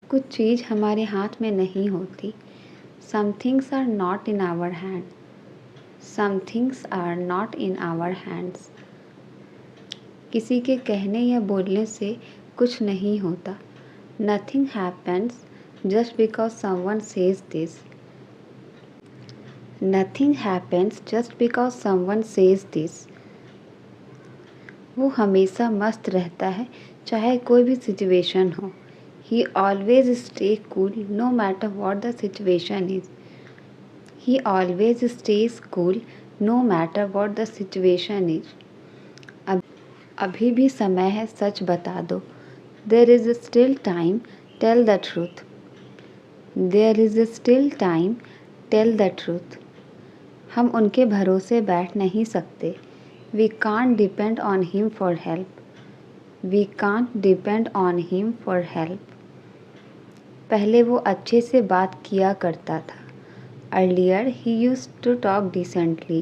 कुछ चीज़ हमारे हाथ में नहीं होती। Some things are not in our hand. Some things are not in our hands. किसी के कहने या बोलने से कुछ नहीं होता। Nothing happens just because someone says this. Nothing happens just because someone says this. वो हमेशा मस्त रहता है चाहे कोई भी सिचुएशन हो। He always stay cool no matter what the situation is. He always stays cool no matter what the situation is. अभी भी समय है, सच बता दो। There is still time, tell the truth. There is still time, tell the truth. हम उनके भरोसे बैठ नहीं सकते। We can't depend on him for help. We can't depend on him for help. पहले वो अच्छे से बात किया करता था। Earlier he used to talk decently.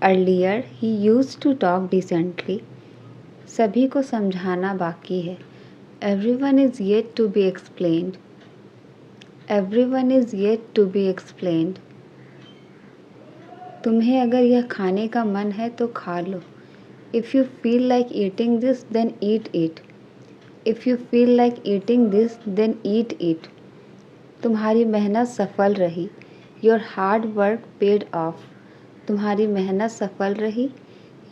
Earlier he used to talk decently. सभी को समझाना बाकी है। Everyone is yet to be explained. Everyone is yet to be explained. तुम्हें अगर यह खाने का मन है तो खा लो। If you feel like eating this, then eat it. If you feel like eating this, then eat it. तुम्हारी मेहनत सफल रही। Your hard work paid off. तुम्हारी मेहनत सफल रही।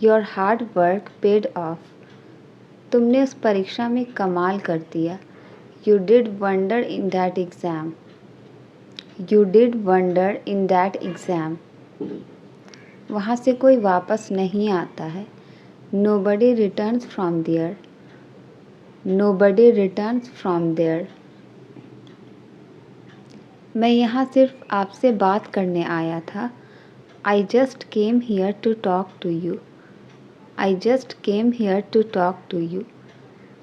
Your hard work paid off. तुमने उस परीक्षा में कमाल कर दिया। You did wonder in that exam. You did wonder in that exam. वहाँ से कोई वापस नहीं आता है। Nobody returns from there. Nobody returns from there. मैं यहाँ सिर्फ आपसे बात करने आया था। I just came here to talk to you. I just came here to talk to you.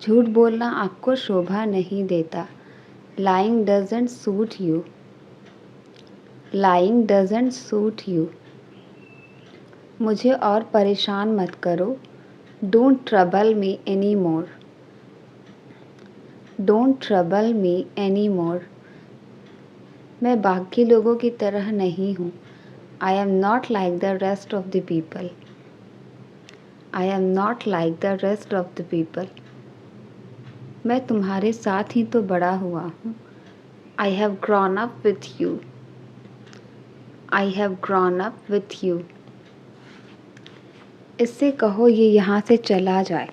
झूठ बोलना आपको शोभा नहीं देता। Lying doesn't suit you. Lying doesn't suit you. मुझे और परेशान मत करो। Don't trouble me anymore. Don't trouble me anymore. मैं बाकी लोगों की तरह नहीं हूँ। I am not like the rest of the people. I am not like the rest of the people. मैं तुम्हारे साथ ही तो बड़ा हुआ हूँ। I have grown up with you. I have grown up with you. इससे कहो ये यहाँ से चला जाए।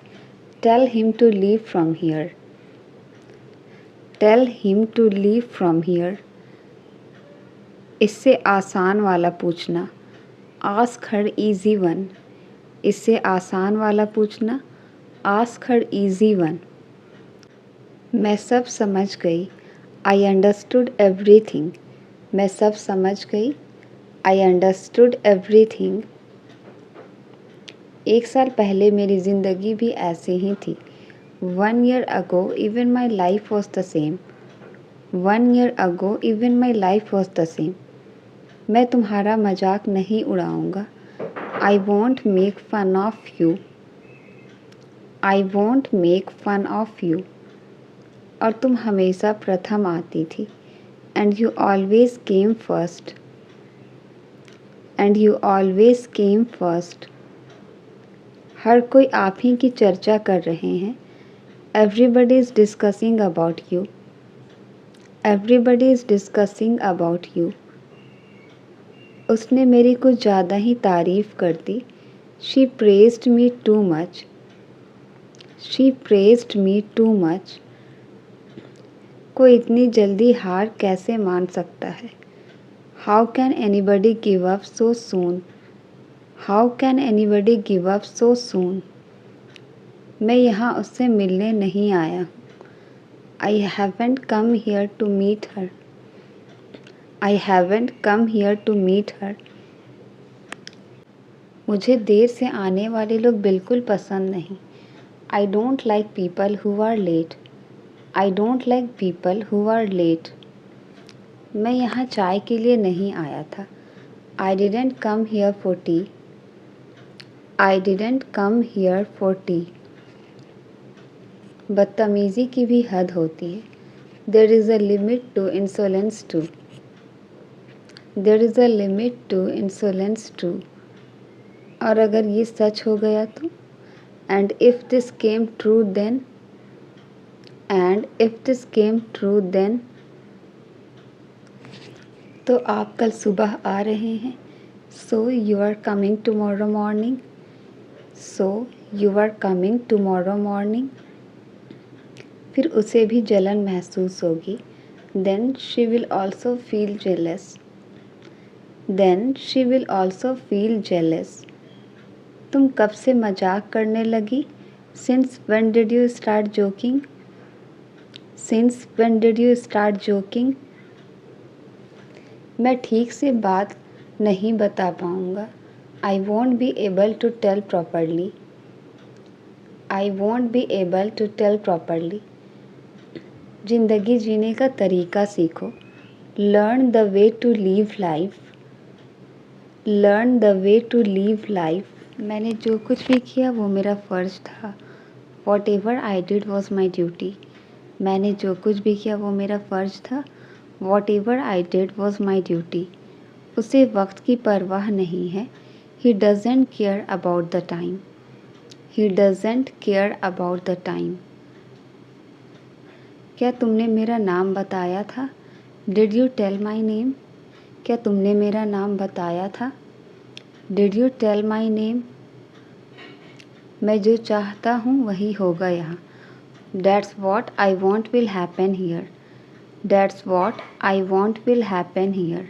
Tell him to leave from here. Tell him to leave from here. इससे आसान वाला पूछना। Ask her easy one. इससे आसान वाला पूछना। Ask her easy one. मैं सब समझ गई। I understood everything. मैं सब समझ गई। I understood everything. एक साल पहले मेरी ज़िंदगी भी ऐसी ही थी। 1 year ago even my life was the same. 1 year ago even my life was the same. मैं तुम्हारा मजाक नहीं उड़ाऊंगा। I won't make fun of you. I won't make fun of you. और तुम हमेशा प्रथम आती थी। And you always came first. And you always came first. हर कोई आप ही की चर्चा कर रहे हैं। Everybody is discussing about you. Everybody is discussing about you. उसने मेरी कुछ ज़्यादा ही तारीफ़ कर दी। She praised me too much. She praised me too much. कोई इतनी जल्दी हार कैसे मान सकता है? How can anybody give up so soon? How can anybody give up so soon? मैं यहाँ उससे मिलने नहीं आया हूँ। I haven't come here to meet her. I haven't come here to meet her. मुझे देर से आने वाले लोग बिल्कुल पसंद नहीं। I don't like people who are late. I don't like people who are late. मैं यहाँ चाय के लिए नहीं आया था। I didn't come here for tea. I didn't come here for tea. बदतमीज़ी की भी हद होती है। There is a limit to insolence too. There is a limit to insolence too. और अगर ये सच हो गया तो? And if this came true then? And if this came true then? तो आप कल सुबह आ रहे हैं. So you are coming tomorrow morning. So you are coming tomorrow morning. फिर उसे भी जलन महसूस होगी. Then she will also feel jealous. Then she will also feel jealous. तुम कब से मजाक करने लगी? Since when did you start joking? Since when did you start joking? मैं ठीक से बात नहीं बता पाऊँगा. I won't be able to tell properly. I won't be able to tell properly. ज़िंदगी जीने का तरीका सीखो. Learn the way to live life. Learn the way to live life. मैंने जो कुछ भी किया वो मेरा फ़र्ज़ था. Whatever I did was my duty. मैंने जो कुछ भी किया वो मेरा फ़र्ज़ था. Whatever I did was my duty. उसे वक्त की परवाह नहीं है. He doesn't care about the time. He doesn't care about the time. क्या तुमने मेरा नाम बताया था? Did you tell my name? क्या तुमने मेरा नाम बताया था? Did you tell my name? मैं जो चाहता हूँ वही होगा यहाँ. That's what I want will happen here. That's what I want will happen here.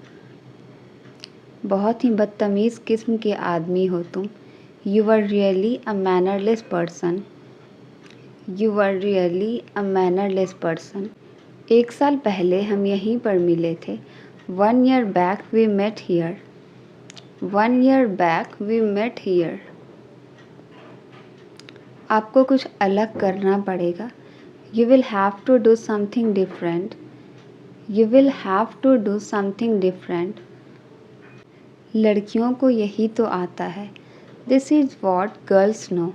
बहुत ही बदतमीज़ किस्म के आदमी हो तुम. You are really a mannerless person. You are really a mannerless person. 1 साल पहले हम यहीं पर मिले थे. 1 year back we met here. 1 year back we met here. आपको कुछ अलग करना पड़ेगा. You will have to do something different. You will have to do something different. लड़कियों को यही तो आता है. This is what girls know.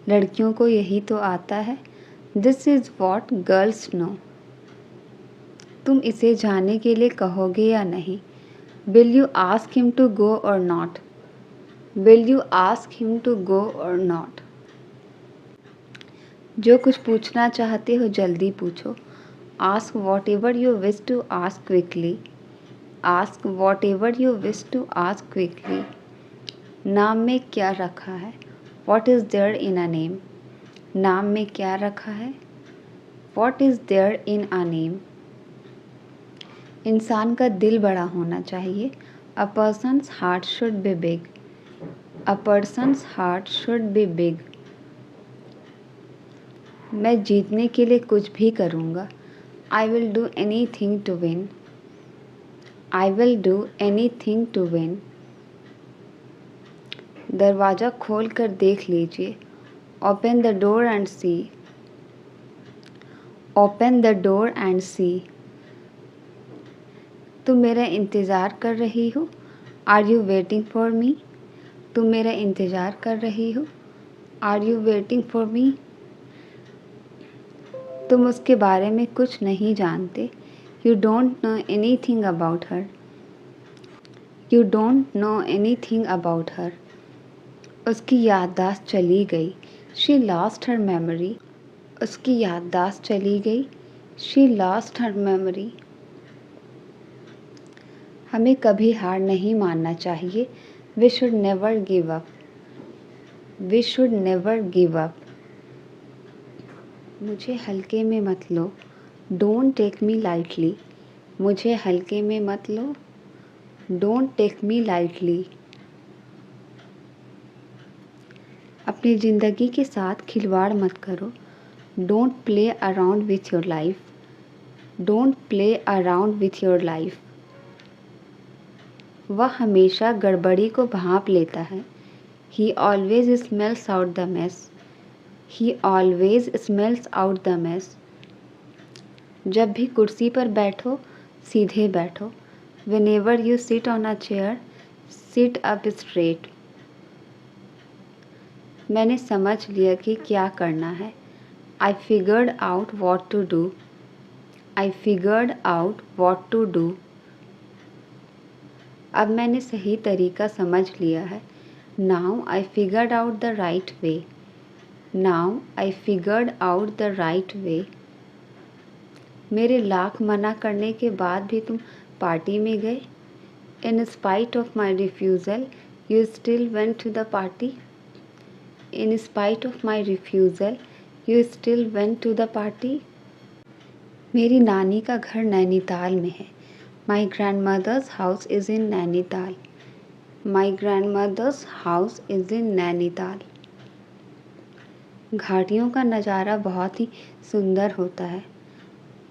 लड़कियों को यही तो आता है. This is what girls know. तुम इसे जाने के लिए कहोगे या नहीं? Will you ask him to go or not? Will you ask him to go or not? जो कुछ पूछना चाहते हो जल्दी पूछो. Ask whatever you wish to ask quickly. Ask whatever you wish to ask quickly. नाम में क्या रखा है? What is there in a name? नाम में क्या रखा है? What is there in a name? इंसान का दिल बड़ा होना चाहिए. A person's heart should be big. A person's heart should be big. मैं जीतने के लिए कुछ भी करूँगा. I will do anything to win. I will do anything to win. दरवाज़ा खोल कर देख लीजिए. Open the door and see. Open the door and see. तुम मेरा इंतज़ार कर रही हो? Are you waiting for me? तुम मेरा इंतज़ार कर रही हो? Are you waiting for me? तुम उसके बारे में कुछ नहीं जानते. You don't know anything about her. You don't know anything about her. उसकी याददाश्त चली गई. She lost her memory. उसकी याददाश्त चली गई. She lost her memory. हमें कभी हार नहीं मानना चाहिए. We should never give up. We should never give up. मुझे हल्के में मत लो. Don't take me lightly. मुझे हल्के में मत लो. Don't take me lightly. अपनी ज़िंदगी के साथ खिलवाड़ मत करो. Don't play around with your life. Don't play around with your life. वह हमेशा गड़बड़ी को भांप लेता है. He always smells out the mess. He always smells out the mess. जब भी कुर्सी पर बैठो सीधे बैठो. Whenever you sit on a chair, sit up straight. मैंने समझ लिया कि क्या करना है. I figured out what to do. I figured out what to do. अब मैंने सही तरीका समझ लिया है. Now I figured out the right way. Now I figured out the right way. मेरे लाख मना करने के बाद भी तुम पार्टी में गए. In spite of my refusal, you still went to the party. In spite of my refusal, you still went to the party. मेरी नानी का घर नैनीताल में है. My grandmother's house is in Nainital. My grandmother's house is in Nainital. घाटियों का नज़ारा बहुत ही सुंदर होता है.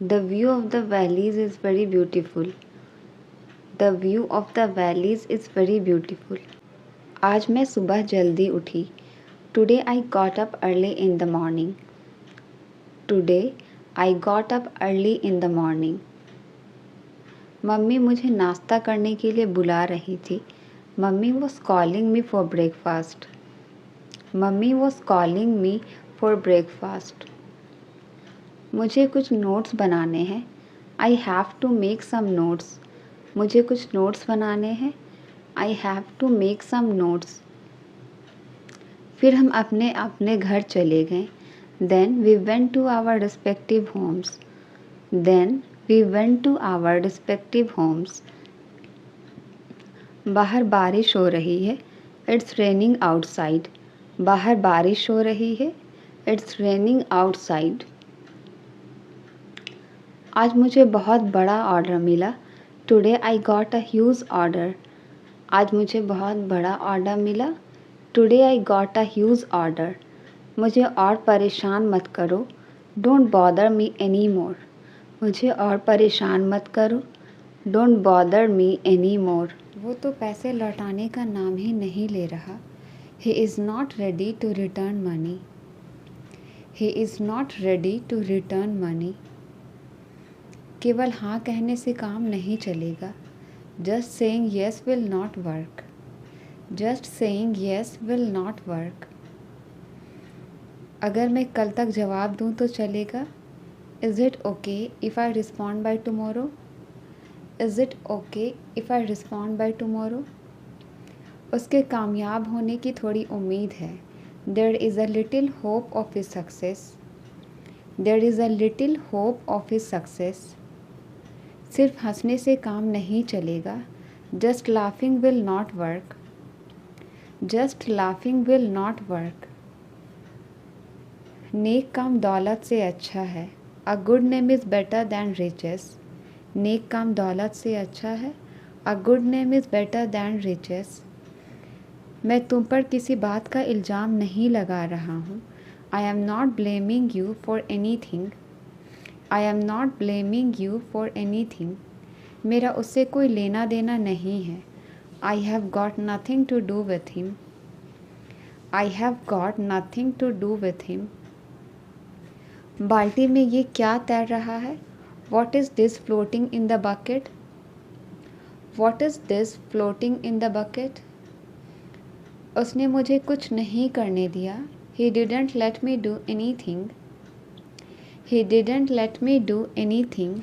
The view of the valleys is very beautiful. The view of the valleys is very beautiful. आज मैं सुबह जल्दी उठी. Today I got up early in the morning. Today I got up early in the morning. Mummy मुझे नाश्ता करने के लिए बुला रही थी. Mummy was calling me for breakfast. Mummy was calling me for breakfast. मुझे कुछ नोट्स बनाने हैं. I have to make some notes. मुझे कुछ नोट्स बनाने हैं. I have to make some notes. फिर हम अपने अपने घर चले गए. Then we went to our respective homes. Then we went to our respective homes. बाहर बारिश हो रही है. It's raining outside. बाहर बारिश हो रही है. It's raining outside. आज मुझे बहुत बड़ा ऑर्डर मिला. Today I got a huge order. आज मुझे बहुत बड़ा ऑर्डर मिला. Today I got a huge order. मुझे और परेशान मत करो. Don't bother me anymore. मुझे और परेशान मत करो. Don't bother me anymore. वो तो पैसे लौटाने का नाम ही नहीं ले रहा. He is not ready to return money. He is not ready to return money. केवल हाँ कहने से काम नहीं चलेगा. Just saying yes will not work. Just saying yes will not work. अगर मैं कल तक जवाब दूँ तो चलेगा. Is it okay if I respond by tomorrow? Is it okay if I respond by tomorrow? उसके कामयाब होने की थोड़ी उम्मीद है. There is a little hope of his success. There is a little hope of his success. सिर्फ हंसने से काम नहीं चलेगा. Just laughing will not work. Just laughing will not work. नेक काम दौलत से अच्छा है. A good name is better than riches. नेक काम दौलत से अच्छा है. A good name is better than riches. मैं तुम पर किसी बात का इल्ज़ाम नहीं लगा रहा हूँ. I am not blaming you for anything. I am not blaming you for anything. मेरा उससे कोई लेना देना नहीं है. I have got nothing to do with him. I have got nothing to do with him. बाल्टी में ये क्या तैर रहा है? What is this floating in the bucket? What is this floating in the bucket? उसने मुझे कुछ नहीं करने दिया. He didn't let me do anything. He didn't let me do anything.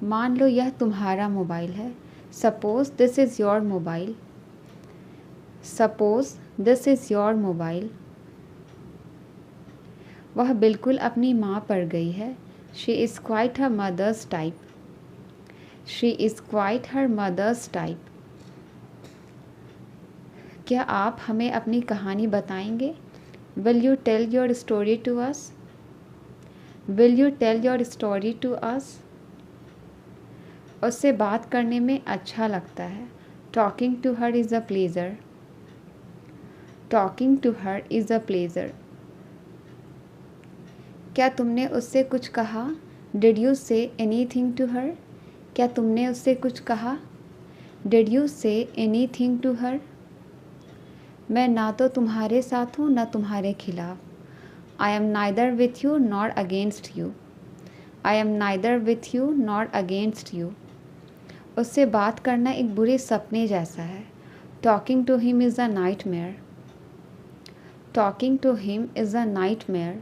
मान लो यह तुम्हारा मोबाइल है. Suppose this is your mobile. Suppose this is your mobile. वह बिल्कुल अपनी माँ पर गई है. She is quite her mother's type. She is quite her mother's type. क्या आप हमें अपनी कहानी बताएंगे? Will you tell your story to us? Will you tell your story to us? उससे बात करने में अच्छा लगता है. Talking to her is a pleasure. Talking to her is a pleasure. क्या तुमने उससे कुछ कहा? Did you say anything to her? क्या तुमने उससे कुछ कहा? Did you say anything to her? मैं ना तो तुम्हारे साथ हूँ ना तुम्हारे खिलाफ. I am neither with you nor against you. I am neither with you nor against you. उससे बात करना एक बुरे सपने जैसा है. Talking to him is a nightmare. Talking to him is a nightmare.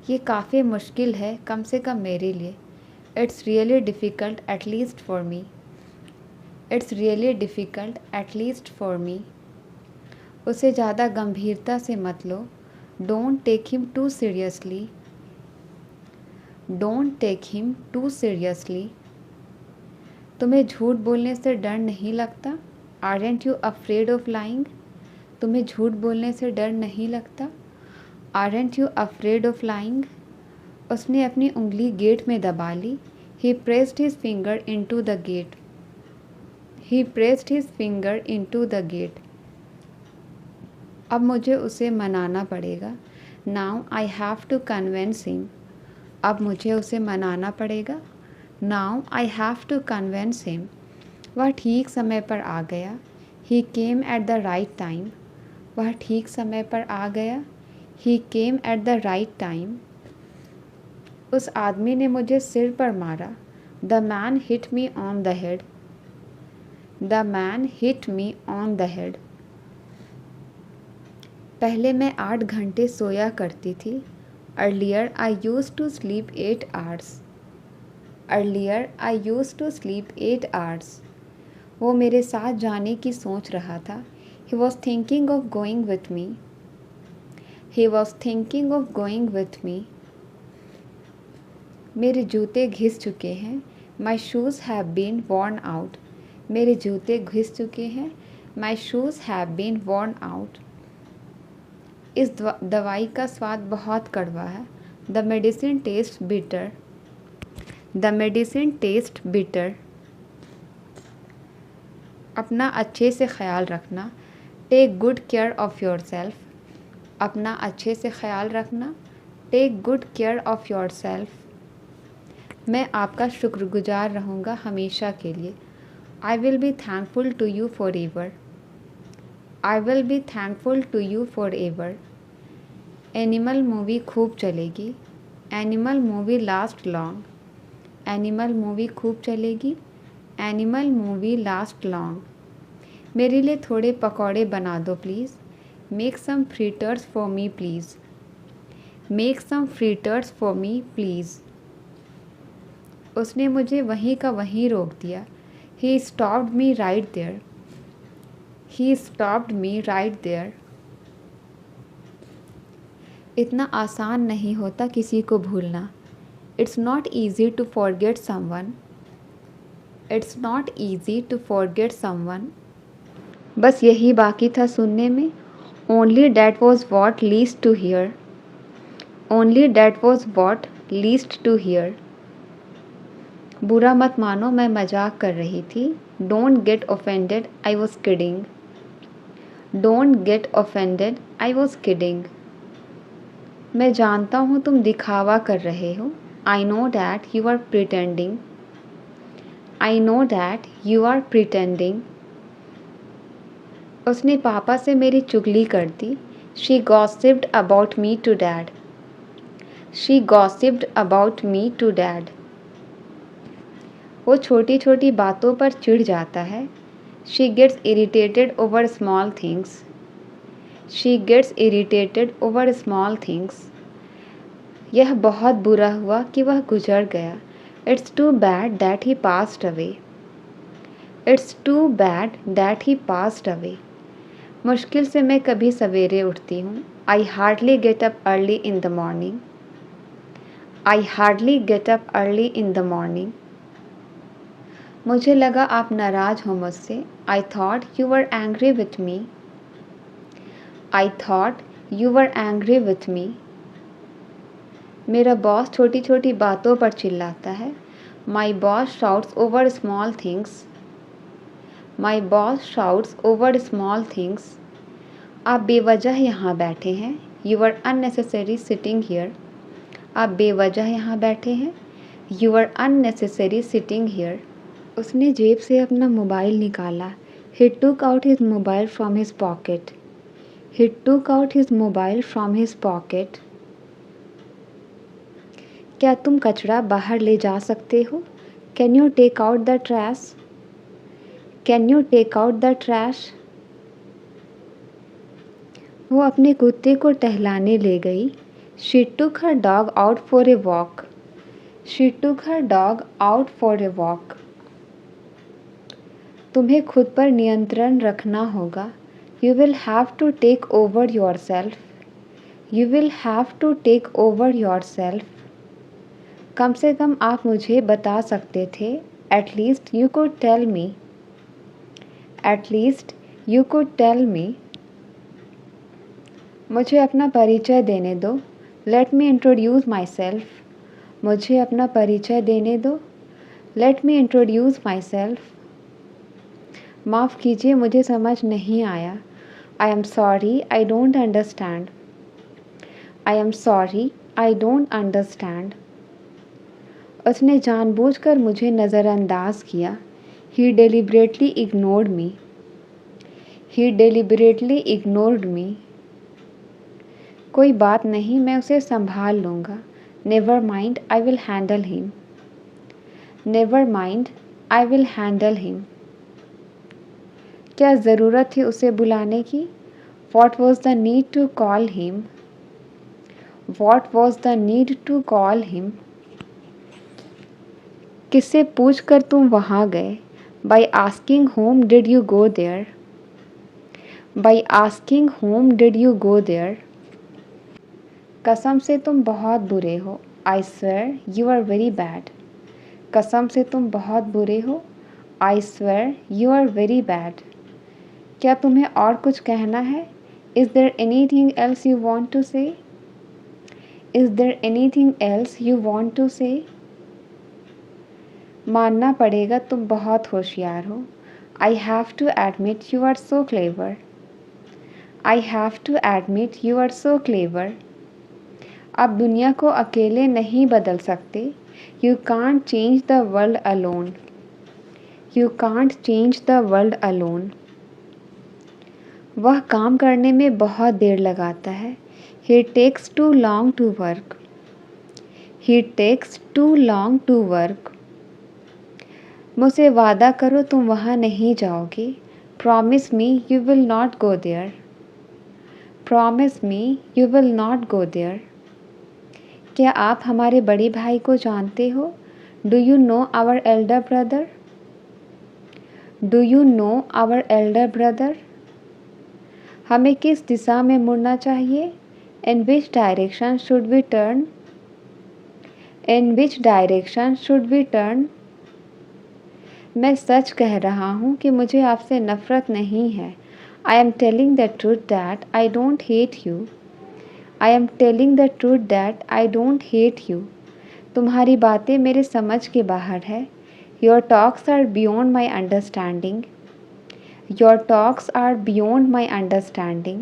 ये काफ़ी मुश्किल है, कम से कम मेरे लिए। It's really difficult at least for me. It's really difficult at least for me. उसे ज़्यादा गंभीरता से मत लो। Don't take him too seriously. Don't take him too seriously. तुम्हें झूठ बोलने से डर नहीं लगता? Aren't you afraid of lying? तुम्हें झूठ बोलने से डर नहीं लगता? Aren't you afraid of lying? उसने अपनी उंगली गेट में दबा ली। He pressed his finger into the gate. He pressed his finger into the gate. अब मुझे उसे मनाना पड़ेगा। Now I have to convince him. अब मुझे उसे मनाना पड़ेगा। Now I have to convince him. वह ठीक समय पर आ गया। He came at the right time. वह ठीक समय पर आ गया। He came at the right time. उस आदमी ने मुझे सिर पर मारा। The man hit me on the head. The man hit me on the head. पहले मैं 8 घंटे सोया करती थी। Earlier I used to sleep 8 hours. Earlier I used to sleep 8 hours. वो मेरे साथ जाने की सोच रहा था। He was thinking of going with me. He was thinking of going with me. मेरे जूते घिस चुके हैं। My shoes have been worn out. मेरे जूते घिस चुके हैं। My shoes have been worn out. इस दवाई का स्वाद बहुत कड़वा है। The medicine taste bitter. The medicine taste bitter. अपना अच्छे से ख्याल रखना। Take good care of yourself. अपना अच्छे से ख्याल रखना। Take good care of yourself. मैं आपका शुक्रगुजार रहूँगा हमेशा के लिए। I will be thankful to you forever. I will be thankful to you forever. Animal movie खूब चलेगी। Animal movie last long. Animal movie खूब चलेगी। Animal movie last long. मेरे लिए थोड़े पकौड़े बना दो please. Make some fritters for me please. Make some fritters for me please. उसने मुझे वहीं का वहीं रोक दिया। He stopped me right there. He stopped me right there. इतना आसान नहीं होता किसी को भूलना। It's not easy to forget someone. It's not easy to forget someone. बस यही बाकी था सुनने में। Only that was what least to hear. Only that was what least to hear. बुरा मत मानो, मैं मजाक कर रही थी। Don't get offended, I was kidding. Don't get offended, I was kidding. मैं जानता हूँ तुम दिखावा कर रहे हो। I know that you are pretending. I know that you are pretending. उसने पापा से मेरी चुगली कर दी। She gossiped about me to dad. She gossiped about me to dad. वो छोटी छोटी बातों पर चिढ़ जाता है। She gets irritated over small things. She gets irritated over small things. यह बहुत बुरा हुआ कि वह गुजर गया। It's too bad that he passed away. It's too bad that he passed away. मुश्किल से मैं कभी सवेरे उठती हूँ। I hardly get up early in the morning. I hardly get up early in the morning. मुझे लगा आप नाराज़ हो मुझसे। I thought you were angry with me. I thought you were angry with me. मेरा बॉस छोटी छोटी बातों पर चिल्लाता है। My boss shouts over small things. My boss shouts over small things. आप बेवजह यहाँ बैठे हैं। You are unnecessary sitting here. आप बेवजह यहाँ बैठे हैं। You are unnecessary sitting here. उसने जेब से अपना मोबाइल निकाला। He took out his mobile from his pocket. He took out his mobile from his pocket. क्या तुम कचरा बाहर ले जा सकते हो? Can you take out the trash? Can you take out the trash? वो अपने कुत्ते को टहलाने ले गई। She took her dog out for a walk. She took her dog out for a walk. तुम्हें खुद पर नियंत्रण रखना होगा. You will have to take over yourself. You will have to take over yourself. कम से कम आप मुझे बता सकते थे. At least you could tell me. At least you could tell me. मुझे अपना परिचय देने दो. Let me introduce myself. मुझे अपना परिचय देने दो. Let me introduce myself. माफ़ कीजिए, मुझे समझ नहीं आया. I am sorry, I don't understand. I am sorry, I don't understand. उसने जानबूझकर मुझे नज़रअंदाज किया. He deliberately ignored me. He deliberately ignored me. कोई बात नहीं, मैं उसे संभाल लूँगा. Never mind, I will handle him. Never mind, I will handle him. क्या ज़रूरत थी उसे बुलाने की? What was the need to call him? What was the need to call him? किससे पूछकर तुम वहाँ गए? By asking whom did you go there? By asking whom did you go there? कसम से तुम बहुत बुरे हो. I swear you are very bad. कसम से तुम बहुत बुरे हो. I swear you are very bad. क्या तुम्हें और कुछ कहना है? Is there anything else you want to say? Is there anything else you want to say? मानना पड़ेगा, तुम बहुत होशियार हो. I have to admit you are so clever. I have to admit you are so clever. आप दुनिया को अकेले नहीं बदल सकते. You can't change the world alone. You can't change the world alone. वह काम करने में बहुत देर लगाता है. He takes too long to work. He takes too long to work. मुझसे वादा करो तुम वहाँ नहीं जाओगे. Promise me you will not go there. Promise me you will not go there. क्या आप हमारे बड़े भाई को जानते हो? Do you know our elder brother? Do you know our elder brother? हमें किस दिशा में मुड़ना चाहिए? In which direction should we turn? In which direction should we turn? मैं सच कह रहा हूँ कि मुझे आपसे नफ़रत नहीं है. I am telling the truth that I don't hate you. I am telling the truth that I don't hate you. तुम्हारी बातें मेरे समझ के बाहर है. Your talks are beyond my understanding. Your talks are beyond my understanding.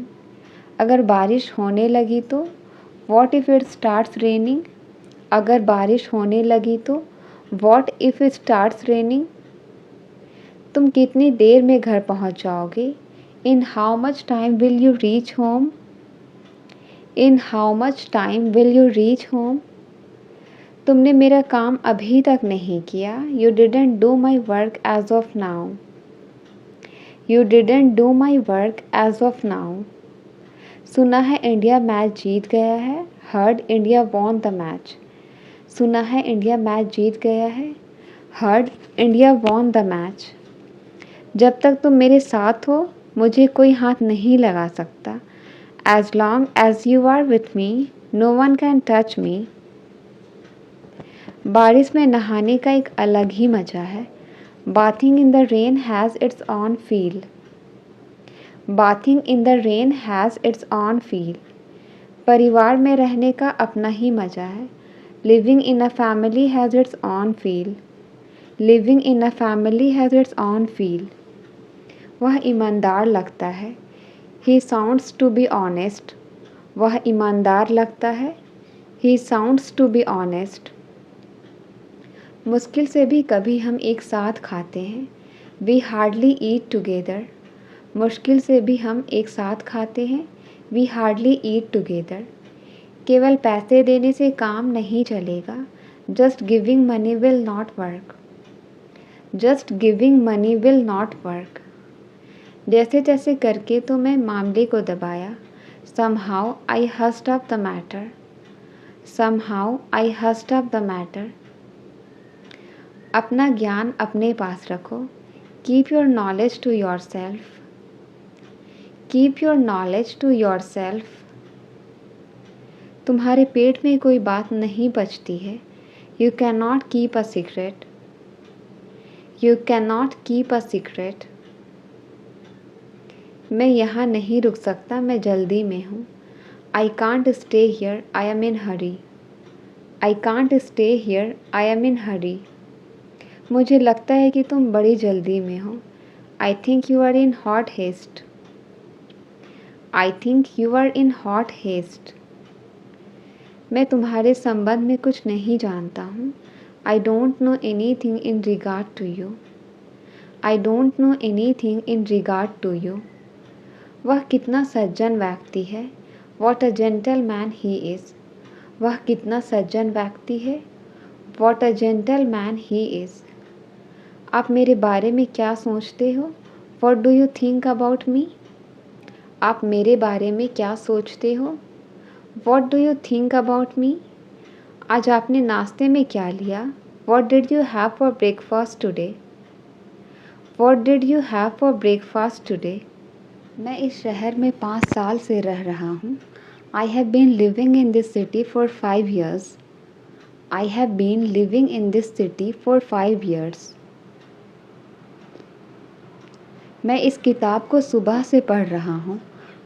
अगर बारिश होने लगी तो? What if it starts raining? अगर बारिश होने लगी तो? What if it starts raining? तुम कितनी देर में घर पहुंच जाओगे? In how much time will you reach home? In how much time will you reach home? तुमने मेरा काम अभी तक नहीं किया. You didn't do my work as of now. You didn't do my work as of now. सुना है India match जीत गया है. Heard India won the match. सुना है इंडिया मैच जीत गया है. Heard India won the match. जब तक तुम मेरे साथ हो मुझे कोई हाथ नहीं लगा सकता. As long as you are with me, no one can touch me. बारिश में नहाने का एक अलग ही मज़ा है. Bathing in the rain has its own feel. Bathing in the rain has its own feel. परिवार में रहने का अपना ही मज़ा है. Living in a family has its own feel. Living in a family has its own feel. वह ईमानदार लगता है. He sounds to be honest. वह ईमानदार लगता है. He sounds to be honest. मुश्किल से भी कभी हम एक साथ खाते हैं. We hardly eat together. मुश्किल से भी हम एक साथ खाते हैं. We hardly eat together. केवल पैसे देने से काम नहीं चलेगा. Just giving money will not work. Just giving money will not work. जैसे तैसे करके तो मैं मामले को दबाया. Somehow I hushed up the matter. Somehow I hushed up the matter. अपना ज्ञान अपने पास रखो. Keep your knowledge to yourself. Keep your knowledge to yourself. तुम्हारे पेट में कोई बात नहीं बचती है. You cannot keep a secret. You cannot keep a secret. मैं यहाँ नहीं रुक सकता, मैं जल्दी में हूँ. I can't stay here, I am in hurry. I can't stay here, I am in hurry. मुझे लगता है कि तुम बड़ी जल्दी में हो. I think you are in hot haste. I think you are in hot haste. मैं तुम्हारे संबंध में कुछ नहीं जानता हूँ. I don't know anything in regard to you. I don't know anything in regard to you. वह कितना सज्जन व्यक्ति है. What a gentleman he is. वह कितना सज्जन व्यक्ति है. What a gentleman he is. आप मेरे बारे में क्या सोचते हो. What do you think about me? आप मेरे बारे में क्या सोचते हो. What do you think about me? आज आपने नाश्ते में क्या लिया. What did you have for breakfast today? What did you have for breakfast today? मैं इस शहर में 5 साल से रह रहा हूँ. I have been living in this city for 5 years. I have been living in this city for 5 years. मैं इस किताब को सुबह से पढ़ रहा हूँ.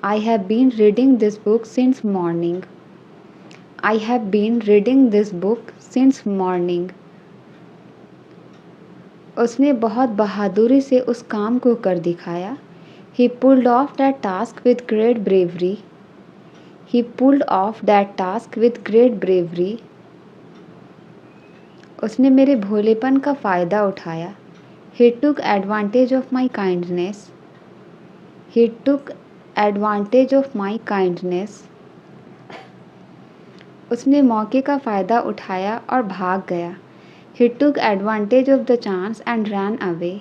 I have been reading this book since morning. I have been reading this book since morning. उसने बहुत बहादुरी से उस काम को कर दिखाया. He pulled off that task with great bravery. He pulled off that task with great bravery. उसने मेरे भोलेपन का फ़ायदा उठाया. He took advantage of my kindness. He took advantage of my kindness. उसने मौके का फ़ायदा उठाया और भाग गया. He took advantage of the chance and ran away.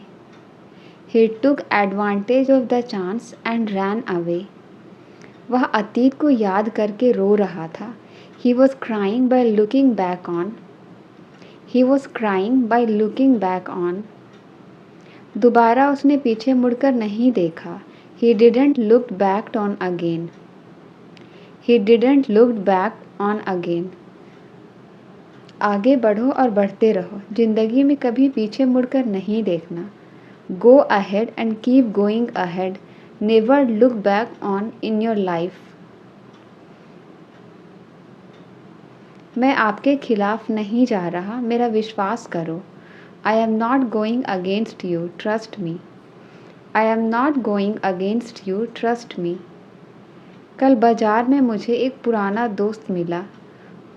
He took advantage of the chance and ran away. वह अतीत को याद करके रो रहा था. He was crying by looking back on. He was crying by looking back on. दोबारा उसने पीछे मुड़कर नहीं देखा. He didn't look back on again. He didn't look back on again. आगे बढ़ो और बढ़ते रहो. जिंदगी में कभी पीछे मुड़कर नहीं देखना. Go ahead and keep going ahead. Never look back on in your life. मैं आपके खिलाफ नहीं जा रहा, मेरा विश्वास करो. I am not going against you, trust me. I am not going against you, trust me. कल बाजार में मुझे एक पुराना दोस्त मिला.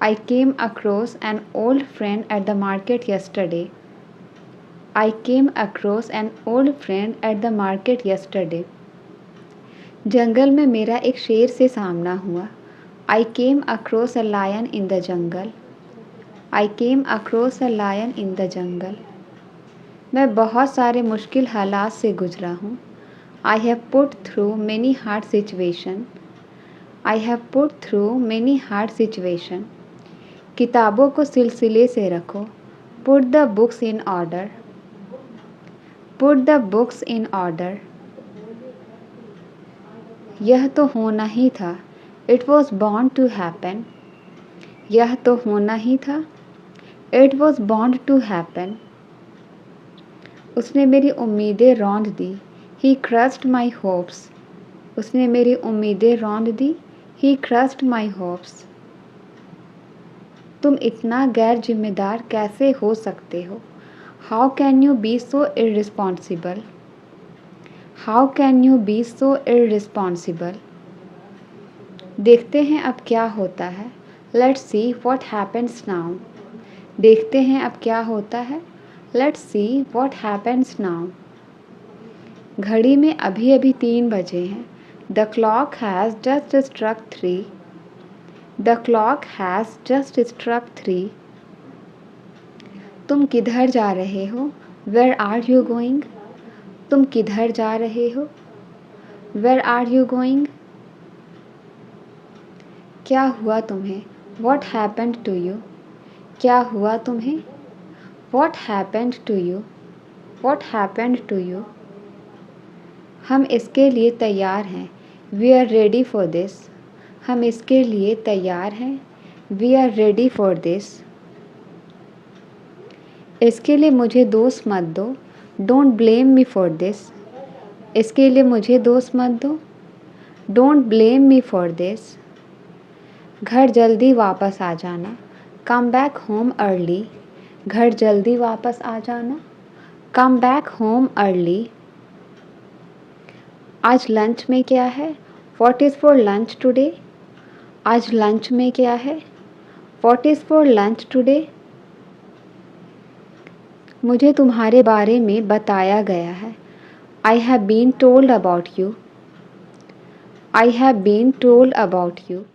I came across an old friend at the market yesterday. I came across an old friend at the market yesterday. जंगल में मेरा एक शेर से सामना हुआ. I came across a lion in the jungle. I came across a lion in the jungle. मैं बहुत सारे मुश्किल हालात से गुजरा हूँ. I have put through many hard situations. I have put through many hard situations. किताबों को सिलसिले से रखो. Put the books in order. Put the books in order. यह तो होना ही था. It was bound to happen. यह तो होना ही था. It was bound to happen. उसने मेरी उम्मीदें रौंद दी. He crushed my hopes. उसने मेरी उम्मीदें रौंद दी. He crushed my hopes. तुम इतना गैर जिम्मेदार कैसे हो सकते हो. How can you be so irresponsible? How can you be so irresponsible? देखते हैं अब क्या होता है. Let's see what happens now. देखते हैं अब क्या होता है. Let's see what happens now. घड़ी में अभी अभी 3 बजे हैं. The clock has just struck 3. The clock has just struck 3. तुम किधर जा रहे हो. Where are you going? तुम किधर जा रहे हो. Where are you going? क्या हुआ तुम्हें. What happened to you? क्या हुआ तुम्हें? What happened to you? What happened to you? हम इसके लिए तैयार हैं. We are ready for this. हम इसके लिए तैयार हैं. We are ready for this. इसके लिए मुझे दोष मत दो. Don't blame me for this. इसके लिए मुझे दोष मत दो. Don't blame me for this. घर जल्दी वापस आ जाना. Come back home early. घर जल्दी वापस आ जाना. Come back home early. आज लंच में क्या है? What is for lunch today? आज लंच में क्या है? What is for lunch today? मुझे तुम्हारे बारे में बताया गया है. I have been told about you. I have been told about you.